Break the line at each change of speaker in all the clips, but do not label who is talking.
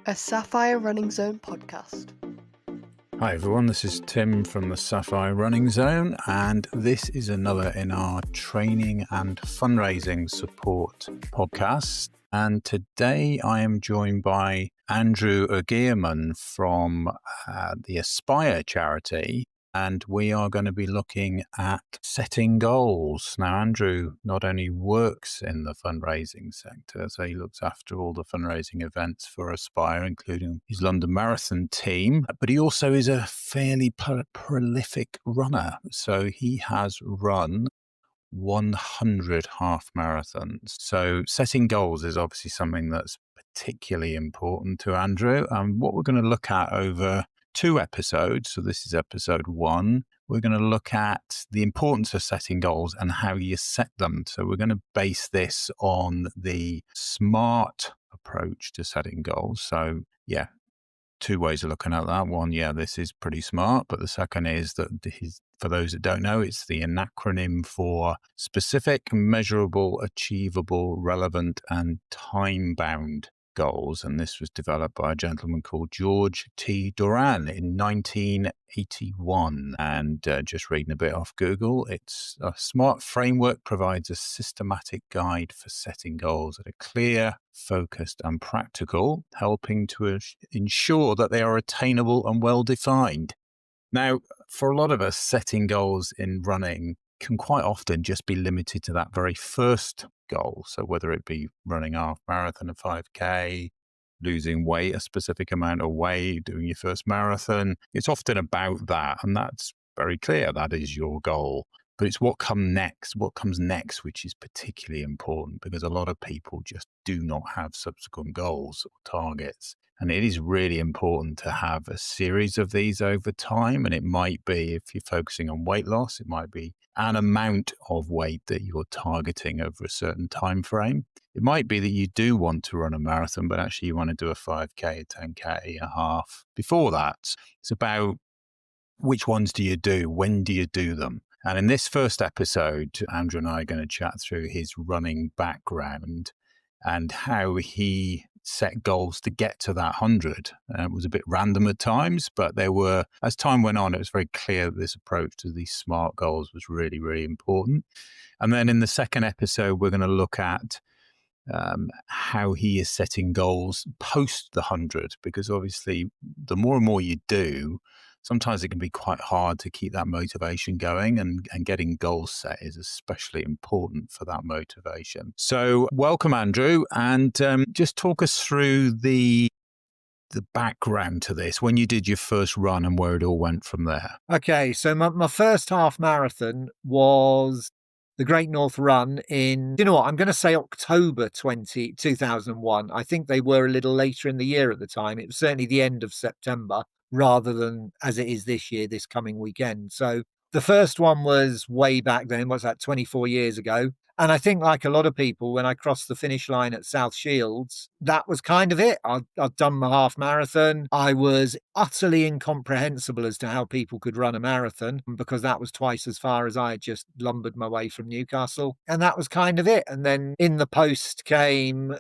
a Sapphire Running Zone podcast.
Hi everyone, this is Tim from the Sapphire Running Zone, and this is another in our training and fundraising support podcast. And today I am joined by Andrew Ogierman from the Aspire charity, and we are going to be looking at setting goals. Now, Andrew not only works in the fundraising sector, so he looks after all the fundraising events for Aspire, including his London Marathon team, but he also is a fairly prolific runner. So he has run 100 half marathons. So setting goals is obviously something that's particularly important to Andrew. And what we're going to look at over 2 episodes, so this is episode 1, we're going to look at the importance of setting goals and how you set them. So we're going to base this on the SMART approach to setting goals. So 2 ways of looking at that. One, this is pretty smart, but the second is that for those that don't know, it's the acronym for specific, measurable, achievable, relevant, and time-bound goals. And this was developed by a gentleman called George T. Duran in 1981. And just reading a bit off Google, it's a SMART framework provides a systematic guide for setting goals that are clear, focused, and practical, helping to ensure that they are attainable and well-defined. Now, for a lot of us, setting goals in running can quite often just be limited to that very first goal. So whether it be running half marathon, a 5K, losing weight, a specific amount of weight, doing your first marathon, it's often about that. And that's very clear. That is your goal. But it's what comes next, which is particularly important because a lot of people just do not have subsequent goals or targets. And it is really important to have a series of these over time. And it might be, if you're focusing on weight loss, it might be an amount of weight that you're targeting over a certain time frame. It might be that you do want to run a marathon, but actually you want to do a 5K, a 10K, a half. Before that, it's about which ones do you do? When do you do them? And in this first episode, Andrew and I are going to chat through his running background and how he set goals to get to that 100. It was a bit random at times, but as time went on, it was very clear that this approach to these SMART goals was really, really important. And then in the second episode, we're going to look at how he is setting goals post the 100, because obviously the more and more you do, sometimes it can be quite hard to keep that motivation going, and getting goals set is especially important for that motivation. So welcome, Andrew, and just talk us through the background to this, when you did your first run and where it all went from there.
Okay, so my first half marathon was the Great North Run in, I'm going to say October 2001. I think they were a little later in the year at the time. It was certainly the end of September, rather than as it is this year, this coming weekend. So the first one was way back then, what's that, 24 years ago. And I think, like a lot of people, when I crossed the finish line at South Shields, that was kind of it. I'd done my half marathon. I was utterly incomprehensible as to how people could run a marathon, because that was twice as far as I had just lumbered my way from Newcastle. And that was kind of it. And then in the post came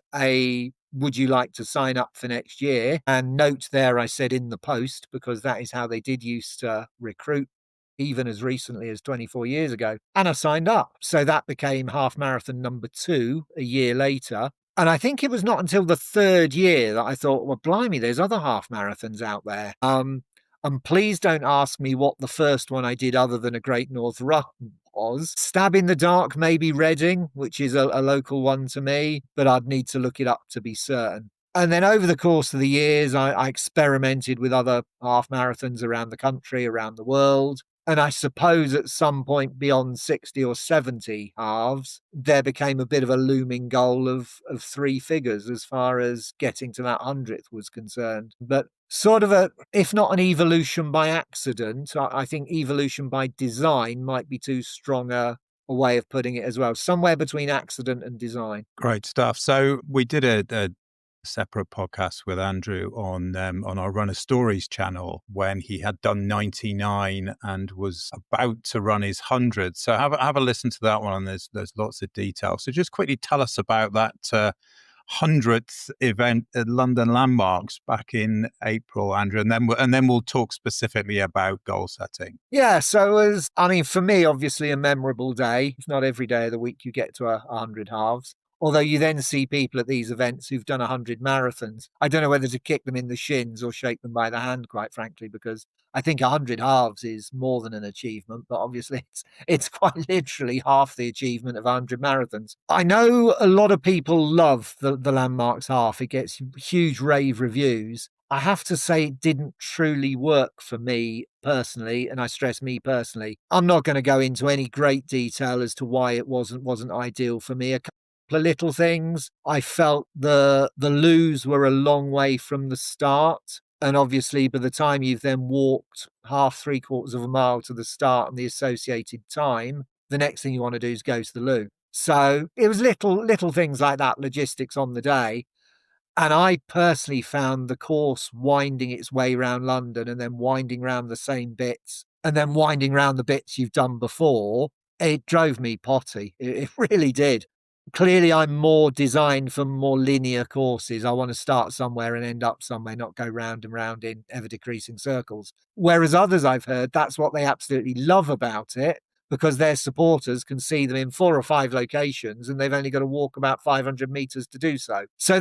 would you like to sign up for next year? And note there, I said in the post, because that is how they did used to recruit, even as recently as 24 years ago. And I signed up. So that became half marathon number 2 a year later. And I think it was not until the 3rd year that I thought, well, blimey, there's other half marathons out there. And please don't ask me what the first one I did other than a Great North Run was. Stab in the dark, maybe Reading, which is a local one to me, but I'd need to look it up to be certain. And then over the course of the years, I experimented with other half marathons around the country, around the world. And I suppose at some point beyond 60 or 70 halves, there became a bit of a looming goal of 3 figures as far as getting to that 100th was concerned. But sort of if not an evolution by accident, I think evolution by design might be too strong a way of putting it as well. Somewhere between accident and design.
Great stuff. So we did a separate podcast with Andrew on our Runner Stories channel when he had done 99 and was about to run his 100. So have a listen to that one, and there's lots of detail. So just quickly tell us about that 100th event at London Landmarks back in April, Andrew, and then we'll talk specifically about goal setting.
Yeah, so it was, I mean, for me, obviously a memorable day. It's not every day of the week you get to 100 halves. Although you then see people at these events who've done 100 marathons. I don't know whether to kick them in the shins or shake them by the hand, quite frankly, because I think 100 halves is more than an achievement, but obviously it's quite literally half the achievement of 100 marathons. I know a lot of people love the Landmarks half. It gets huge rave reviews. I have to say it didn't truly work for me personally, and I stress me personally. I'm not going to go into any great detail as to why it wasn't ideal for me. A couple of little things. I felt the loos were a long way from the start. And obviously, by the time you've then walked half, 3/4 of a mile to the start and the associated time, the next thing you want to do is go to the loo. So it was little things like that, logistics on the day. And I personally found the course winding its way around London and then winding round the same bits and then winding round the bits you've done before, it drove me potty. It really did. Clearly, I'm more designed for more linear courses. I want to start somewhere and end up somewhere, not go round and round in ever decreasing circles. Whereas others I've heard, that's what they absolutely love about it, because their supporters can see them in 4 or 5 locations and they've only got to walk about 500 meters to do so. So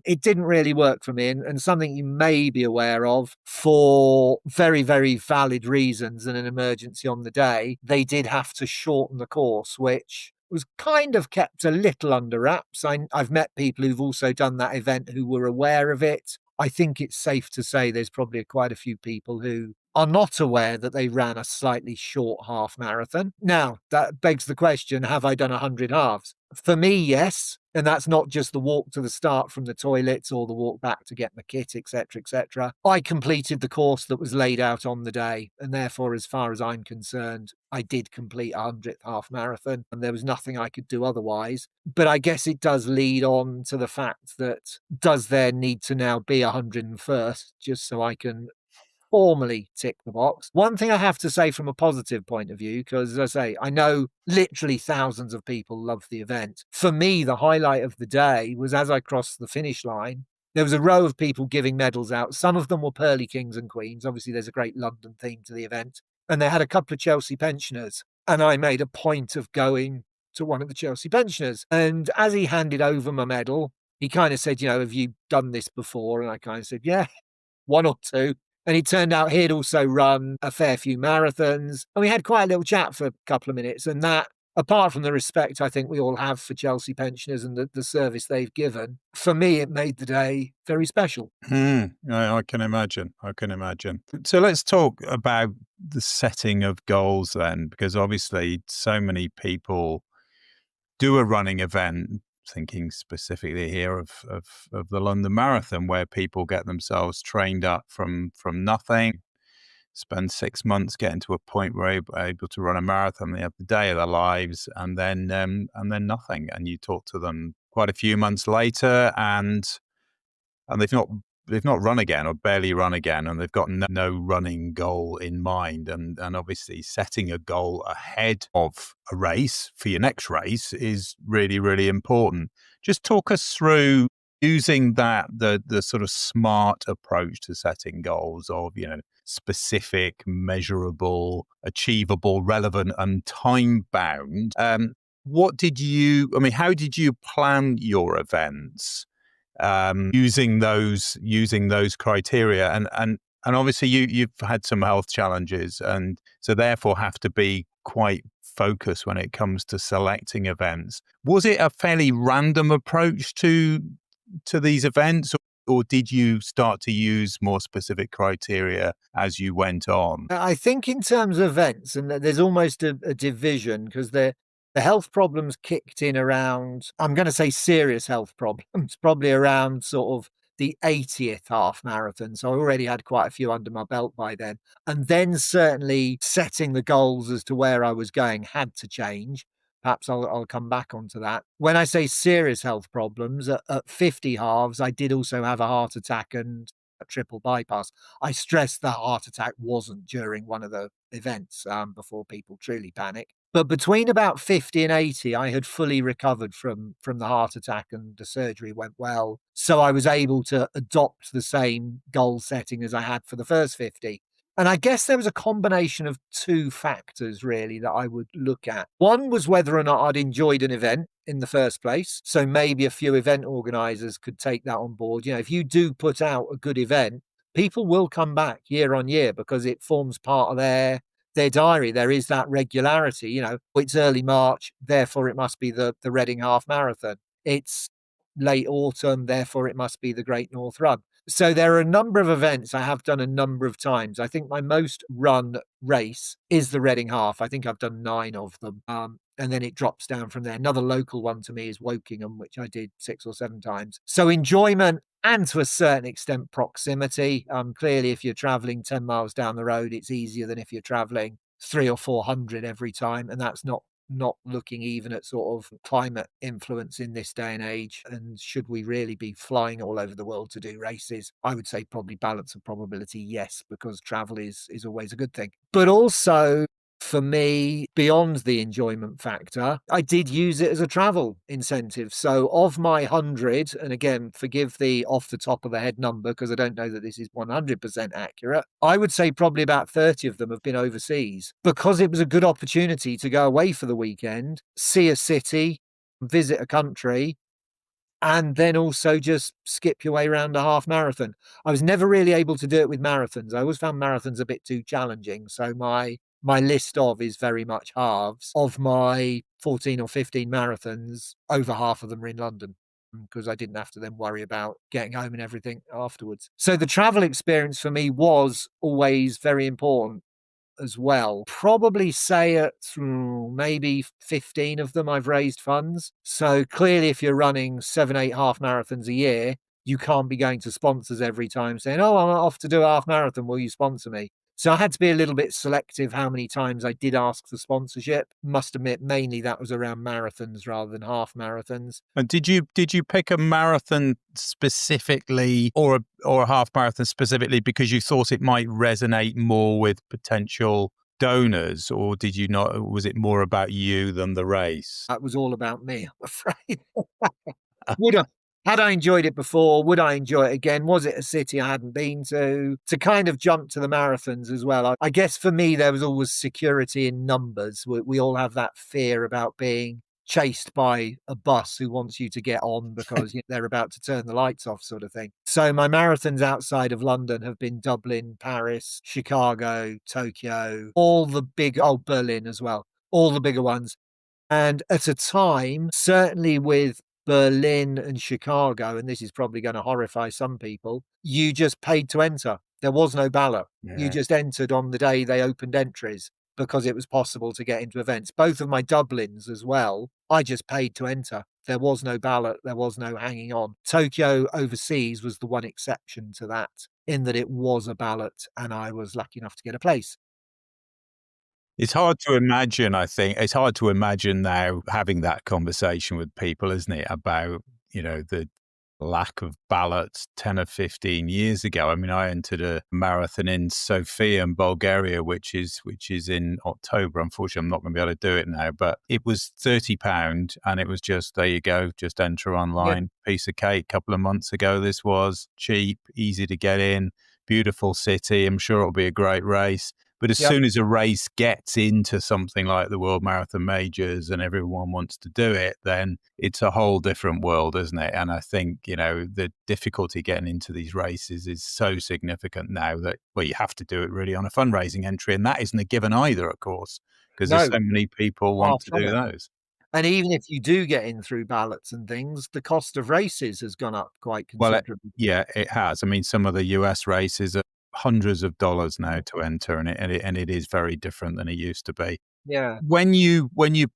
it didn't really work for me, and something you may be aware of for very, very valid reasons and an emergency on the day, they did have to shorten the course, which was kind of kept a little under wraps. I've met people who've also done that event who were aware of it. I think it's safe to say there's probably quite a few people who are not aware that they ran a slightly short half marathon. Now, that begs the question, have I done 100 halves? For me, yes. And that's not just the walk to the start from the toilets or the walk back to get my kit, etc., etc. I completed the course that was laid out on the day. And therefore, as far as I'm concerned, I did complete a 100th half marathon and there was nothing I could do otherwise. But I guess it does lead on to the fact that does there need to now be 101st just so I can formally tick the box? One thing I have to say from a positive point of view, because as I say, I know literally thousands of people love the event. For me, the highlight of the day was as I crossed the finish line, there was a row of people giving medals out. Some of them were pearly kings and queens. Obviously, there's a great London theme to the event. And they had a couple of Chelsea pensioners. And I made a point of going to one of the Chelsea pensioners. And as he handed over my medal, he kind of said, have you done this before? And I kind of said, yeah, 1 or 2. And it turned out he'd also run a fair few marathons. And we had quite a little chat for a couple of minutes. And that, apart from the respect I think we all have for Chelsea pensioners and the service they've given, for me, it made the day very special.
I can imagine. So let's talk about the setting of goals then, because obviously so many people do a running event, thinking specifically here of the London Marathon, where people get themselves trained up from nothing, spend 6 months getting to a point where they're able to run a marathon. They have the day of their lives, and then nothing. And you talk to them quite a few months later, and they've not run again or barely run again, and they've got no running goal in mind. And obviously setting a goal ahead of a race for your next race is really, really important. Just talk us through using the sort of smart approach to setting goals of, specific, measurable, achievable, relevant, and time bound. How did you plan your events? Using those criteria, and obviously you've had some health challenges, and so therefore have to be quite focused when it comes to selecting events. Was it a fairly random approach to these events, or did you start to use more specific criteria as you went on?
I think in terms of events, and there's almost a division, because the health problems kicked in around, I'm going to say serious health problems, probably around sort of the 80th half marathon. So I already had quite a few under my belt by then. And then certainly setting the goals as to where I was going had to change. Perhaps I'll come back onto that. When I say serious health problems, at 50 halves, I did also have a heart attack and a triple bypass. I stressed the heart attack wasn't during one of the events before people truly panic. But between about 50 and 80, I had fully recovered from the heart attack and the surgery went well. So I was able to adopt the same goal setting as I had for the first 50. And I guess there was a combination of two factors really that I would look at. One was whether or not I'd enjoyed an event in the first place. So maybe a few event organizers could take that on board. You know, if you do put out a good event, people will come back year on year because it forms part of their diary. There is that regularity. You know, it's early March, therefore it must be the Reading Half Marathon. It's late autumn, therefore it must be the Great North Run. So there are a number of events I have done a number of times. I think my most run race is the Reading Half. I think I've done 9 of them. And then it drops down from there. Another local one to me is Wokingham, which I did 6 or 7 times. So enjoyment and to a certain extent proximity. Clearly, if you're traveling 10 miles down the road, it's easier than if you're traveling 300 or 400 every time. And that's not looking even at sort of climate influence in this day and age. And should we really be flying all over the world to do races? I would say probably balance of probability, yes, because travel is always a good thing. But also, for me, beyond the enjoyment factor, I did use it as a travel incentive. So of my 100, and again, forgive the off the top of the head number because I don't know that this is 100% accurate, I would say probably about 30 of them have been overseas because it was a good opportunity to go away for the weekend, see a city, visit a country, and then also just skip your way around a half marathon. I was never really able to do it with marathons. I always found marathons a bit too challenging. So my list of is very much halves. Of my 14 or 15 marathons, over half of them are in London because I didn't have to then worry about getting home and everything afterwards. So the travel experience for me was always very important as well. Probably say at maybe 15 of them I've raised funds. So clearly if you're running 7, 8 half marathons a year, you can't be going to sponsors every time saying, oh, I'm off to do a half marathon, will you sponsor me? So I had to be a little bit selective how many times I did ask for sponsorship. Must admit, mainly that was around marathons rather than half marathons.
And did you pick a marathon specifically or a half marathon specifically because you thought it might resonate more with potential donors, or did you not? Was it more about you than the race?
That was all about me, I'm afraid. Had I enjoyed it before? Would I enjoy it again? Was it a city I hadn't been to? To kind of jump to the marathons as well. I guess for me, there was always security in numbers. We all have that fear about being chased by a bus who wants you to get on because they're about to turn the lights off sort of thing. So my marathons outside of London have been Dublin, Paris, Chicago, Tokyo, all the big, Berlin as well, all the bigger ones. And at a time, certainly with Berlin and Chicago, and this is probably going to horrify some people, you just paid to enter. There was no ballot.
Yeah.
You just entered on the day they opened entries because it was possible to get into events. Both of my Dublins as well, I just paid to enter. There was no ballot. There was no hanging on. Tokyo overseas was the one exception to that, in that it was a ballot and I was lucky enough to get a place.
It's hard to imagine, I think. It's hard to imagine now having that conversation with people, isn't it, about, the lack of ballots 10 or 15 years ago. I mean, I entered a marathon in Sofia in Bulgaria, which is in October. Unfortunately, I'm not going to be able to do it now, but it was £30 and it was just, there you go, just enter online, piece of cake. A couple of months ago, this was cheap, easy to get in, beautiful city. I'm sure it'll be a great race. But as soon as a race gets into something like the World Marathon Majors and everyone wants to do it, then it's a whole different world, isn't it? And I think, the difficulty getting into these races is so significant now that, you have to do it really on a fundraising entry. And that isn't a given either, of course, because there's so many people want to do those.
And even if you do get in through ballots and things, the cost of races has gone up quite considerably.
Well, it has. I mean, some of the US races are hundreds of dollars now to enter, and it is very different than it used to be.
Yeah.
When you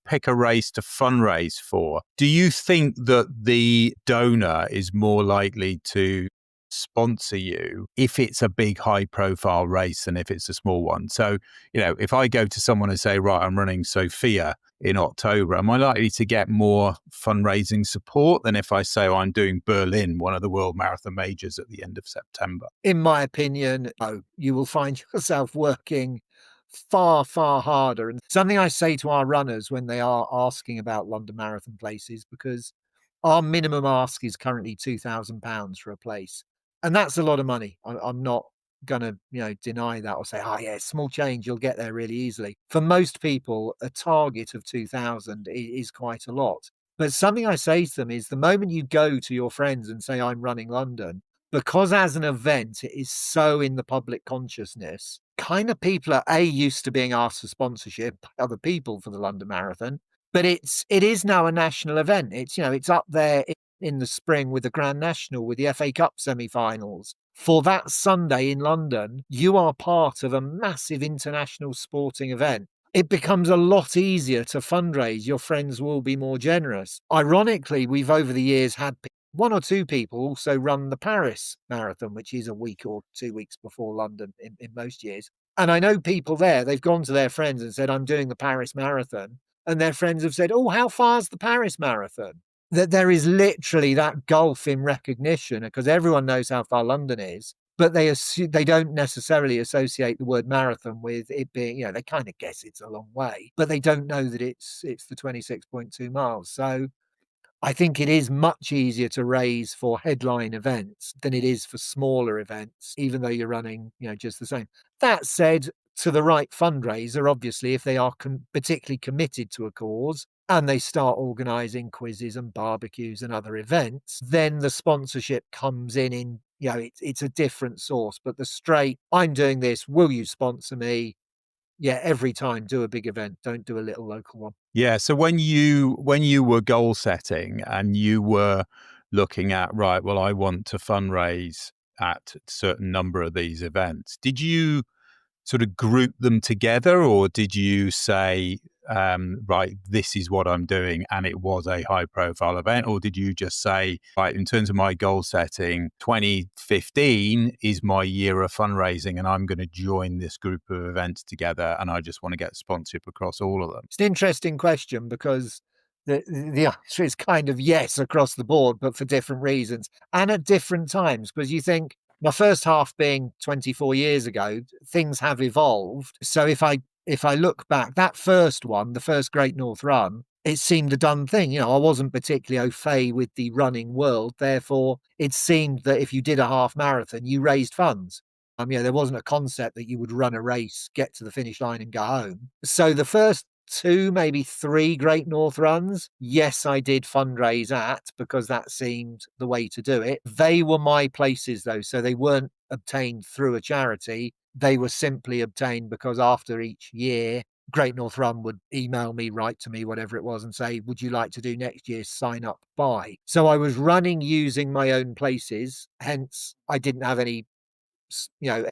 pick a race to fundraise for, do you think that the donor is more likely to sponsor you if it's a big high profile race than if it's a small one? So, if I go to someone and say, right, I'm running Sofia in October, am I likely to get more fundraising support than if I say, I'm doing Berlin, one of the World Marathon Majors, at the end of September?
In my opinion, no. You will find yourself working far, far harder. And something I say to our runners when they are asking about London Marathon places, because our minimum ask is currently £2,000 for a place. And that's a lot of money. I'm not going to, deny that or say, oh yeah, small change, you'll get there really easily. For most people, a target of 2,000 is quite a lot. But something I say to them is the moment you go to your friends and say, I'm running London, because as an event, it is so in the public consciousness, kind of people are used to being asked for sponsorship by other people for the London Marathon, but it is now a national event. It's up there in the spring with the Grand National, with the FA Cup semi-finals. For that Sunday in London, you are part of a massive international sporting event. It becomes a lot easier to fundraise. Your friends will be more generous. Ironically, we've over the years had one or two people also run the Paris Marathon, which is a week or 2 weeks before London in most years. And I know people there, they've gone to their friends and said, I'm doing the Paris Marathon. And their friends have said, oh, how far's the Paris Marathon? That there is literally that gulf in recognition, because everyone knows how far London is, but they don't necessarily associate the word marathon with it being, they kind of guess it's a long way, but they don't know that it's the 26.2 miles. So I think it is much easier to raise for headline events than it is for smaller events, even though you're running, just the same. That said, to the right fundraiser, obviously, if they are particularly committed to a cause and they start organising quizzes and barbecues and other events, then the sponsorship comes in, it's a different source. But the straight, I'm doing this, will you sponsor me? Yeah, every time do a big event, don't do a little local one.
Yeah. So when you were goal setting and you were looking at, right, well, I want to fundraise at a certain number of these events, did you sort of group them together, or did you say, right, this is what I'm doing, and it was a high profile event? Or did you just say, right, in terms of my goal setting, 2015 is my year of fundraising and I'm going to join this group of events together and I just want to get sponsorship across all of them?
It's an interesting question, because the answer is kind of yes across the board, but for different reasons and at different times. Because you think, my first half being 24 years ago, things have evolved. So if I look back, that first one, the first Great North Run, it seemed a done thing. I wasn't particularly au fait with the running world. Therefore, it seemed that if you did a half marathon, you raised funds. There wasn't a concept that you would run a race, get to the finish line and go home. So the first 2, maybe 3 Great North Runs, yes, I did fundraise at, because that seemed the way to do it. They were my places though, so they weren't obtained through a charity. They were simply obtained because after each year, Great North Run would email me, write to me, whatever it was, and say, would you like to do next year's sign up by? So I was running using my own places, hence I didn't have any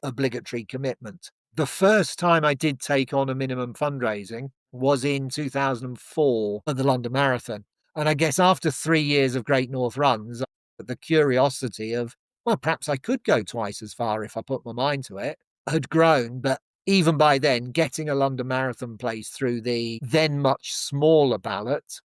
obligatory commitment. The first time I did take on a minimum fundraising was in 2004 at the London Marathon. And I guess after 3 years of Great North Runs, the curiosity of, well, perhaps I could go twice as far if I put my mind to it, had grown. But even by then, getting a London Marathon place through the then much smaller ballot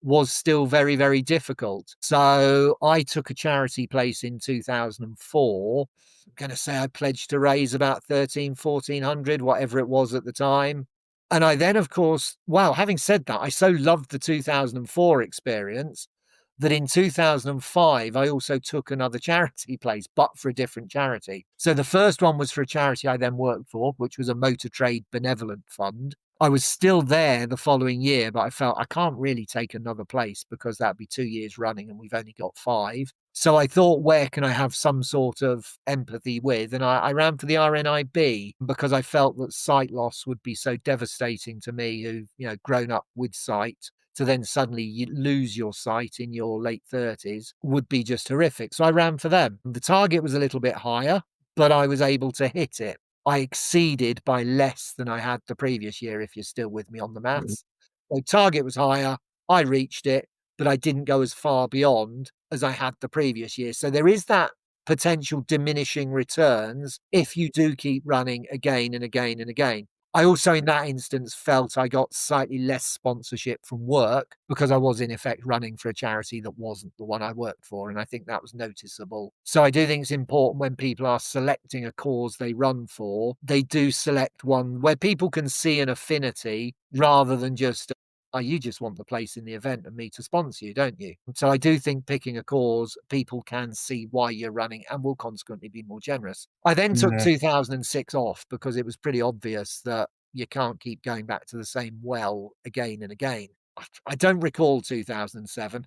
was still very, very difficult. So I took a charity place in 2004. I'm going to say I pledged to raise about 1,100, whatever it was at the time. And I then, of course, having said that, I so loved the 2004 experience that in 2005, I also took another charity place, but for a different charity. So the first one was for a charity I then worked for, which was a motor trade benevolent fund. I was still there the following year, but I felt I can't really take another place because that'd be 2 years running and we've only got 5. So I thought, where can I have some sort of empathy with? And I ran for the RNIB because I felt that sight loss would be so devastating to me, who've grown up with sight. To then suddenly you lose your sight in your late 30s would be just horrific. So I ran for them. The target was a little bit higher, but I was able to hit it. I exceeded by less than I had the previous year, if you're still with me on the maths. So target was higher, I reached it, but I didn't go as far beyond as I had the previous year. So there is that potential diminishing returns if you do keep running again and again and again. I also, in that instance, felt I got slightly less sponsorship from work because I was in effect running for a charity that wasn't the one I worked for. And I think that was noticeable. So I do think it's important when people are selecting a cause they run for, they do select one where people can see an affinity rather than just, oh, you just want the place in the event and me to sponsor you, don't you? So I do think picking a cause, people can see why you're running and will consequently be more generous. I then took 2006 off because it was pretty obvious that you can't keep going back to the same well again and again. I don't recall 2007.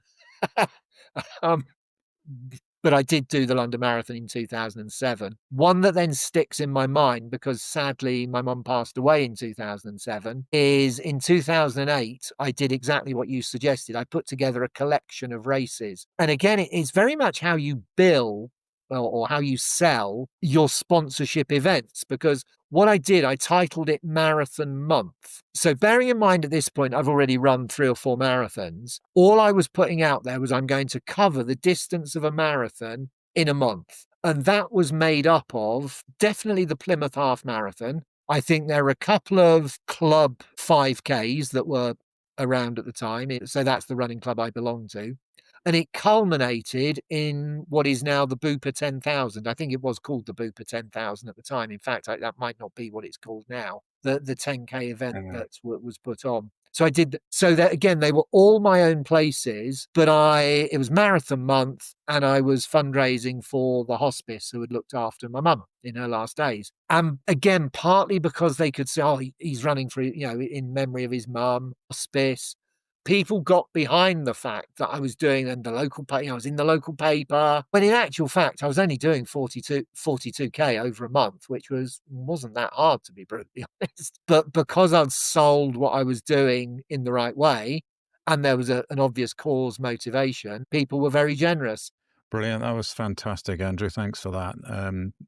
But I did do the London Marathon in 2007. One that then sticks in my mind because sadly my mum passed away in 2007 is in 2008, I did exactly what you suggested. I put together a collection of races. And again, it is very much how you bill or how you sell your sponsorship events, because what I did, I titled it Marathon Month. So bearing in mind at this point, I've already run 3 or 4 marathons. All I was putting out there was I'm going to cover the distance of a marathon in a month. And that was made up of definitely the Plymouth Half Marathon. I think there were a couple of club 5Ks that were around at the time. So that's the running club I belong to. And it culminated in what is now the Bupa 10,000. I think it was called the Bupa 10,000 at the time. In fact, that might not be what it's called now, the 10K event that was put on. So I did, so that again, they were all my own places, but it was marathon month and I was fundraising for the hospice who had looked after my mum in her last days. And again, partly because they could say, oh, he's running for, in memory of his mum, hospice. People got behind the fact that I was doing in the local paper. I was in the local paper, when in actual fact, I was only doing 42K over a month, which wasn't that hard, to be brutally honest. But because I'd sold what I was doing in the right way, and there was an obvious cause motivation, people were very generous.
Brilliant. That was fantastic, Andrew. Thanks for that.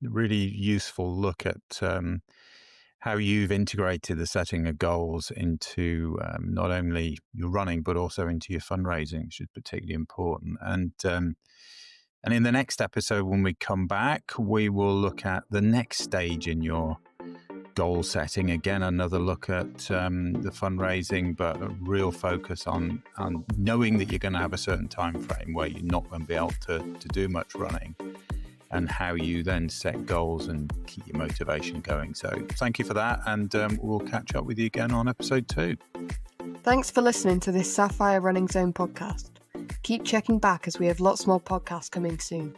Really useful look at how you've integrated the setting of goals into not only your running, but also into your fundraising, which is particularly important. And in the next episode, when we come back, we will look at the next stage in your goal setting. Again, another look at the fundraising, but a real focus on knowing that you're going to have a certain time frame where you're not going to be able to do much running, and how you then set goals and keep your motivation going. So thank you for that, and we'll catch up with you again on episode 2.
Thanks for listening to this Sapphire Running Zone podcast. Keep checking back as we have lots more podcasts coming soon.